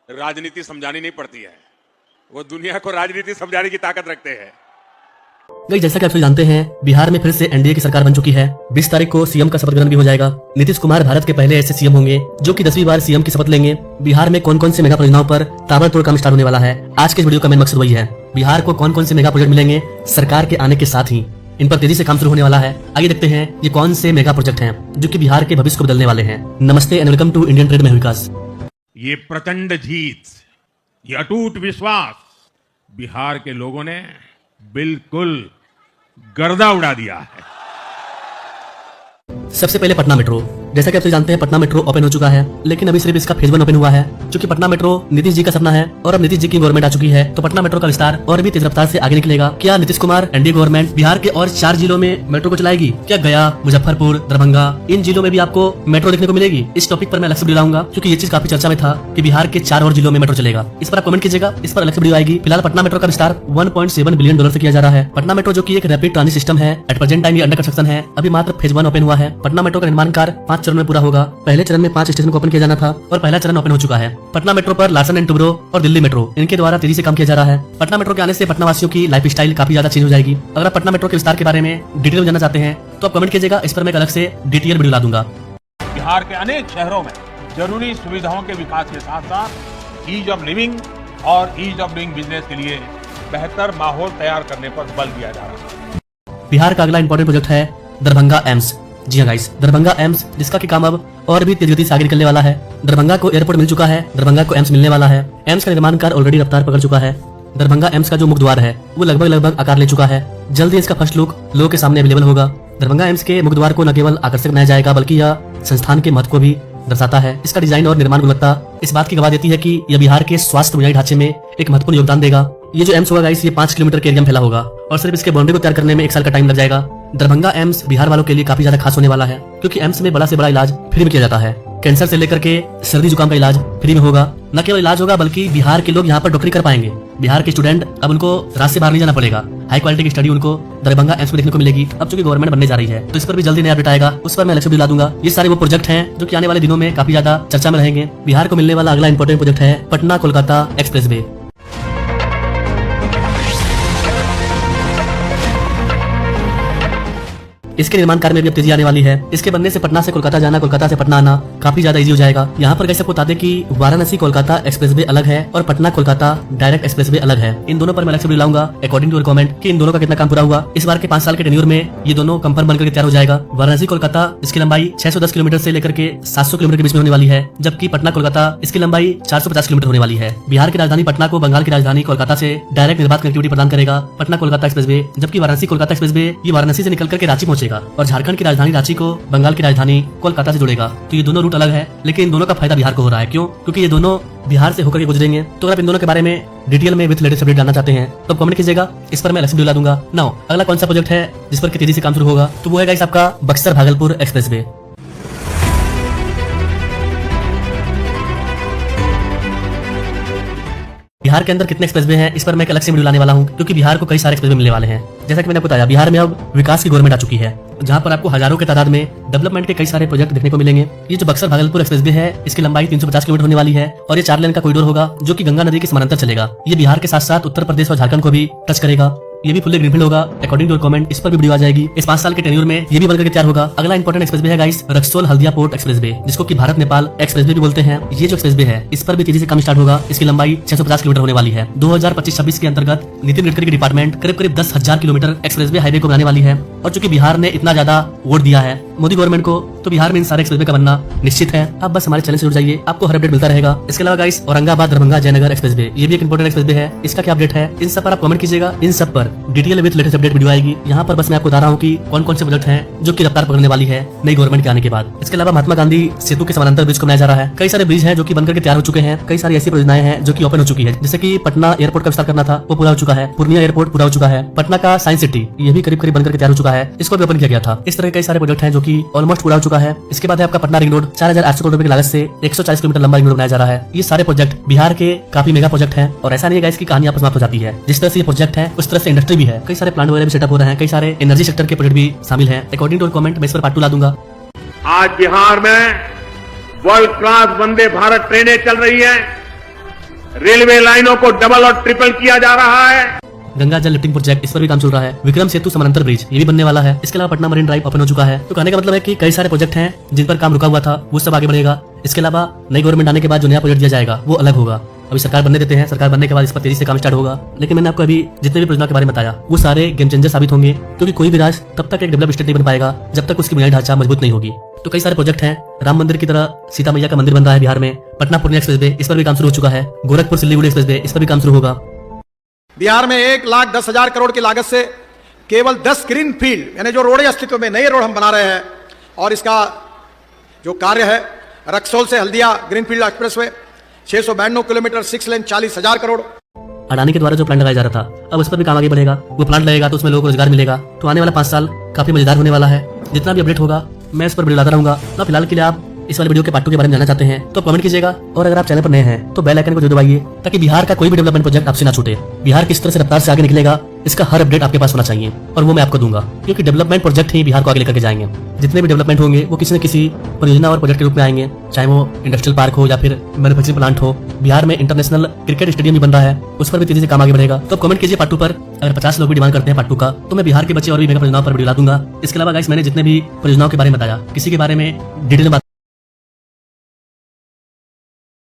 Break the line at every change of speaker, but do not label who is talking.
राजनीति समझानी नहीं पड़ती है, वो दुनिया को राजनीति समझाने की ताकत रखते हैं।
गाइस, जैसा कि आप सभी जानते हैं, बिहार में फिर से एनडीए की सरकार बन चुकी है। 20 तारीख को सीएम का शपथ ग्रहण भी हो जाएगा। नीतीश कुमार भारत के पहले ऐसे सीएम होंगे जो कि 10वीं बार सीएम की शपथ लेंगे। बिहार में कौन कौन से मेगा परियोजनाओं पर ताबड़तोड़ काम स्टार्ट होने वाला है, आज के इस वीडियो का मेन मकसद वही है। बिहार को कौन कौन से मेगा प्रोजेक्ट मिलेंगे सरकार के आने के साथ ही, इन पर तेजी से काम शुरू होने वाला है। आइए देखते हैं ये कौन से मेगा प्रोजेक्ट हैं जो कि बिहार के भविष्य को बदलने वाले हैं। नमस्ते and welcome to Indian trade में विकास।
ये प्रचंड जीत, ये अटूट विश्वास बिहार के लोगों ने बिल्कुल गर्दा उड़ा दिया है।
सबसे पहले पटना मेट्रो। जैसा कि आप सभी जानते हैं, पटना मेट्रो ओपन हो चुका है, लेकिन अभी सिर्फ इसका फेज 1 ओपन हुआ है। क्योंकि पटना मेट्रो नीतीश जी का सपना है और अब नीतीश जी की गवर्नमेंट आ चुकी है, तो पटना मेट्रो का विस्तार और भी तेज रफ्तार से आगे निकलेगा। क्या नीतीश कुमार एनडीए गवर्नमेंट बिहार के और 4 जिलों में मेट्रो को चलाएगी? क्या गया, मुजफ्फरपुर, दरभंगा, इन जिलों में भी आपको मेट्रो देखने को मिलेगी? इस टॉपिक पर मैं अलग से वीडियो लाऊंगा, क्योंकि ये चीज काफी चर्चा में था कि बिहार के 4 और जिलों में मेट्रो चलेगा। इस पर आप कमेंट कीजिएगा, इस पर अलग से वीडियो आएगी। फिलहाल पटना मेट्रो का विस्तार $1.7 बिलियन से किया जा रहा है। पटना मेट्रो जो की एक रैपिड ट्रांजिट सिस्टम है, एट प्रेजेंट टाइम ये अंडर कंस्ट्रक्शन है। अभी मात्र फेज 1 ओपन हुआ है। पटना मेट्रो का निर्माण कार्य 5 चरण में पूरा होगा। पहले चरण में 5 स्टेशन को ओपन किया जाना था और पहला चरण ओपन हो चुका है। पटना मेट्रो पर लार्सन एंड टुब्रो और दिल्ली मेट्रो, इनके द्वारा तेजी से काम किया जा रहा है। पटना मेट्रो के आने से पटना वासियों की लाइफ स्टाइल काफी ज्यादा चेंज हो जाएगी। अगर आप पटना मेट्रो के विस्तार के बारे में डिटेल में जानना चाहते हैं तो आप कमेंट कीजिएगा, इस पर मैं एक अलग से डिटेल वीडियो ला दूंगा।
बिहार के अनेक शहरों में जरूरी सुविधाओं के विकास के साथ साथ ईज ऑफ लिविंग और ईज ऑफ डूइंग बिजनेस के लिए बेहतर माहौल तैयार करने पर बल दिया जा रहा है।
बिहार का अगला इंपॉर्टेंट प्रोजेक्ट है दरभंगा एम्स। जी हाँ गाइस, दरभंगा एम्स, जिसका की काम अब और भी तेज गति से आगे निकलने वाला है। दरभंगा को एयरपोर्ट मिल चुका है, दरभंगा को एम्स मिलने वाला है। एम्स का निर्माण कार्य ऑलरेडी रफ्तार पकड़ चुका है। दरभंगा एम्स का जो मुख्य द्वार है वो लगभग आकार ले चुका है। जल्दी इसका फर्स्ट लुक लोगों के सामने अवेलेबल होगा। दरभंगा एम्स के मुख्य द्वार को न केवल आकर्षक बनाया जाएगा, बल्कि यह संस्थान के महत्व को भी दर्शाता है। इसका डिजाइन और निर्माण गुणवत्ता इस बात की गवाह देती है कि यह बिहार के स्वास्थ्य बुनियादी ढांचे में एक महत्वपूर्ण योगदान देगा। ये जो एम्स होगा गाइस, ये 5 किलोमीटर के एरिया में फैला होगा और सिर्फ इसके बाउंड्री को तैयार करने में 1 साल का टाइम लग जाएगा। दरभंगा एम्स बिहार वालों के लिए काफी ज्यादा खास होने वाला है, क्योंकि एम्स में बड़ा से बड़ा इलाज फ्री में किया जाता है। कैंसर से लेकर के सर्दी जुकाम का इलाज फ्री में होगा। न केवल इलाज होगा, बल्कि बिहार के लोग यहाँ पर डॉक्टरी कर पाएंगे। बिहार के स्टूडेंट अब उनको राज्य से बाहर नहीं जाना पड़ेगा। हाई क्वालिटी की स्टडी उनको दरभंगा एम्स में देखने को मिलेगी। अब चूंकि गवर्नमेंट बनने जा रही है, तो इस पर भी जल्दी नया अपडेट आएगा, उस पर मैं अलग से वीडियो ला दूंगा। ये सारे वो प्रोजेक्ट हैं जो कि आने वाले दिनों में काफी ज्यादा चर्चा में रहेंगे। बिहार को मिलने वाला अगला इंपॉर्टेंट प्रोजेक्ट है पटना कोलकाता एक्सप्रेस वे। इसके निर्माण कार्य में भी अब तेजी आने वाली है। इसके बनने से पटना से कोलकाता जाना, कोलकाता से पटना आना काफी ज्यादा इजी हो जाएगा। यहाँ पर कैसे बता दें कि वाराणसी कोलकाता एक्सप्रेसवे अलग है और पटना कोलकाता डायरेक्ट एक्सप्रेसवे अलग है। इन दोनों पर मैं अलग से वीडियो लाऊंगा अकॉर्डिंग टू कमेंट कि इन दोनों का कितना काम पूरा हुआ। इस बार के 5 साल के टेन्योर में ये दोनों कंफर्म बनकर तैयार हो जाएगा। वाराणसी कोलकाता इसकी लंबाई 610 किलोमीटर से लेकर के 700 किलोमीटर के बीच में होने वाली है, जबकि पटना कोलकाता इसकी लंबाई 450 किलोमीटर होने वाली है। बिहार की राजधानी पटना को बंगाल की राजधानी कोलकाता से डायरेक्ट निर्बाध कनेक्टिविटी प्रदान करेगा पटना कोलकाता एक्सप्रेसवे, जबकि वाराणसी कोलकाता एक्सप्रेसवे ये वाराणसी से निकल करके रांची पहुंचेगा और झारखंड राजधानी रांची को बंगाल की राजधानी कोलकाता से जुड़ेगा। तो ये दोनों रूट अलग है, लेकिन इन दोनों का फायदा बिहार को हो रहा है। क्यों? क्योंकि ये दोनों बिहार से होकर के गुजरेंगे। तो अगर आप इन दोनों के बारे में डिटेल में विद लेटेस्ट अपडेट जानना चाहते हैं तो कमेंट कीजिएगा, इस पर मैं अलग से वीडियो ला दूंगा। नाउ अगला कौन सा प्रोजेक्ट है जिस पर तेजी से काम शुरू होगा, तो वो है गाइस आपका बक्सर भागलपुर एक्सप्रेसवे। बिहार के अंदर कितने एक्सप्रेसवे हैं, इस पर मैं एक अलग से वीडियो लाने वाला हूं, क्योंकि बिहार को कई सारे एक्सप्रेसवे मिलने वाले हैं। जैसा कि मैंने आपको बताया, बिहार में अब विकास की गवर्नमेंट आ चुकी है, जहां पर आपको हजारों के तादाद में डेवलपमेंट के कई सारे प्रोजेक्ट देखने को मिलेंगे। ये जो बक्सर भागलपुर एक्सप्रेसवे है, इसकी लंबाई 350 किलोमीटर होने वाली है और ये 4 लेन का कॉरिडोर होगा जो कि गंगा नदी के समानांतर चलेगा। ये बिहार के साथ साथ उत्तर प्रदेश और झारखंड को भी टच करेगा। ये भी फुल्ली ग्रीनफील्ड होगा अकॉर्डिंग टू कमेंट, इस पर भी वीडियो आ जाएगी। इस 5 साल के टेन्योर में ये भी बनकर तैयार होगा। अगला इंपॉर्टेंट एक्सप्रेसवे है guys Raxaul Haldia port expressway, जिसको कि भारत नेपाल एक्सप्रेसवे भी बोलते हैं। ये जो एक्सप्रेसवे है, इस पर भी तेजी से काम स्टार्ट होगा। इसकी लंबाई 650 किलोमीटर होने वाली है। 2025-26 के अंतर्गत नितिन गडकरी की डिपार्टमेंट करीब 10,000 किलोमीटर एक्सप्रेसवे हाईवे को बनाने वाली है। और चूंकि बिहार ने इतना ज्यादा वोट दिया है मोदी गवर्नमेंट को, तो बिहार में इन सारे एक्सप्रेसवे का बनना निश्चित है। आप बस हमारे चैनल से जुड़ जाइए, आपको हर अपडेट मिलता रहेगा। इसके अलावा गाइस औरंगाबाद दरभंगा जयनगर एक्सप्रेसवे, ये भी एक इंपॉर्टेंट एक्सप्रेसवे है। इसका क्या अपडेट है, इन सब पर आप कमेंट कीजिएगा। इन सब पर detail with latest update video आएगी। यहाँ पर बस मैं आपको बता रहा हूँ कि कौन कौन से प्रोजेक्ट हैं जो कि रफ्तार पकड़ने वाली है नई गवर्नमेंट के आने के बाद। इसके अलावा महात्मा गांधी सेतु के समानांतर ब्रिज को बनाया जा रहा है। कई सारे ब्रिज हैं जो कि बनकर के तैयार हो चुके हैं। कई सारी ऐसी परियोजनाएं हैं जो कि ओपन हो चुकी है, जैसे कि पटना एयरपोर्ट का विस्तार करना था, वो पूरा हो चुका है। पूर्णिया एयरपोर्ट पूरा हो चुका है। पटना का साइंस सिटी ये भी करीब बनकर के तैयार हो चुका है, इसको भी ओपन किया गया था। इस तरह के कई सारे प्रोजेक्ट हैं जो कि ऑलमोस्ट पूरा हो चुका है। इसके बाद है आपका पटना रिंग रोड, 4800 करोड़ रुपए की लागत से 140 किलोमीटर लंबा रिंग रोड बनाया जा रहा है। ये सारे प्रोजेक्ट बिहार के काफी मेगा प्रोजेक्ट हैं और ऐसा नहीं है इसकी कहानी आपस समाप्त हो जाती है। जिस तरह से ये प्रोजेक्ट है उस तरह से इंडस्ट्री भी है। कई सारे प्लांट वगैरह भी सेटअप हो रहे हैं, कई सारे एनर्जी सेक्टर के प्रोजेक्ट भी शामिल हैं। अकॉर्डिंग टू कमेंट मैं इस पर पार्ट 2 ला दूंगा।
आज बिहार में वर्ल्ड क्लास वंदे भारत ट्रेनें चल रही है। रेलवे लाइनों को डबल और ट्रिपल किया जा रहा है।
गंगा जल लिफ्टिंग प्रोजेक्ट, इस पर भी काम चल रहा है। विक्रम सेतु समानांतर ब्रिज ये भी बनने वाला है। इसके अलावा पटना मरीन ड्राइव ओपन हो चुका है। तो कहने का मतलब है कि कई सारे प्रोजेक्ट हैं जिन पर काम रुका हुआ था, वो सब आगे बढ़ेगा। इसके अलावा नई गवर्नमेंट आने के बाद जो नया प्रोजेक्ट दिया जाएगा वो अलग होगा। अभी सरकार बनने देते हैं, सरकार बनने के बाद इस पर तेजी से काम स्टार्ट होगा। लेकिन मैंने आपको अभी जितने भी परियोजना के बारे में बताया वो सारे गेम चेंजर साबित होंगे, क्योंकि कोई भी राज्य तब तक एक डेवलप स्टेट नहीं बन पाएगा जब तक उसकी बुनियादी ढांचा मजबूत नहीं होगी। तो कई सारे प्रोजेक्ट हैं। राम मंदिर की तरह सीता मैया का मंदिर बन रहा है बिहार में। पटना पूर्णिया एक्सप्रेस वे, इस पर भी काम शुरू हो चुका है। गोरखपुर सिल्लीगुड़ी एक्सप्रेस वे, इस पर भी काम शुरू होगा।
बिहार में 1,10,000 करोड़ की लागत से केवल 10 ग्रीन फील्ड यानी जो रोडें अस्तित्व में नए रोड हम बना रहे हैं, और इसका जो कार्य है रक्सौल से हल्दिया ग्रीनफील्ड एक्सप्रेसवे 692 किलोमीटर 6 लेन 40,000 करोड़।
अडानी के द्वारा जो प्लांट लगाया जा रहा था, अब उस पर भी काम आगे बढ़ेगा। वो प्लांट लगेगा तो उसमें लोगों को रोजगार मिलेगा। तो आने वाला 5 साल काफी मजेदार होने वाला है। जितना भी अपडेट होगा मैं इस पर वीडियो लाता रहूंगा। तो फिलहाल के लिए आप इस वाले वीडियो के पार्ट 2 के बारे में जानना चाहते हैं तो कमेंट कीजिएगा, और अगर आप चैनल पर नए हैं तो बेल आइकन को जरूर दबाइए ताकि बिहार का कोई भी डेवलपमेंट प्रोजेक्ट आपसे ना छूटे। बिहार किस तरह से रफ्तार से आगे निकलेगा इसका हर अपडेट आपके पास होना चाहिए, और वो मैं आपको दूंगा, क्योंकि डेवलपमेंट प्रोजेक्ट ही बिहार को आगे लेकर के जाएंगे। जितने भी डेवलपमेंट होंगे वो किसी न किसी परियोजना और प्रोजेक्ट के रूप में आएंगे, चाहे वो इंडस्ट्रियल पार्क हो या फिर मैन्युफैक्चरिंग प्लांट हो। बिहार में इंटरनेशनल क्रिकेट स्टेडियम भी बन रहा है, उस पर भी तेजी से काम आगे बढ़ेगा। तो कमेंट कीजिए पार्ट 2 पर। अगर 50 लोग भी डिमांड करते हैं पार्ट 2 का, तो मैं बिहार के बच्चे और भी मेगा परियोजनाओं पर वीडियो ला दूंगा। इसके अलावा गाइस मैंने जितने भी परियोजनाओं के बारे में बताया, किसी के बारे में डिटेल में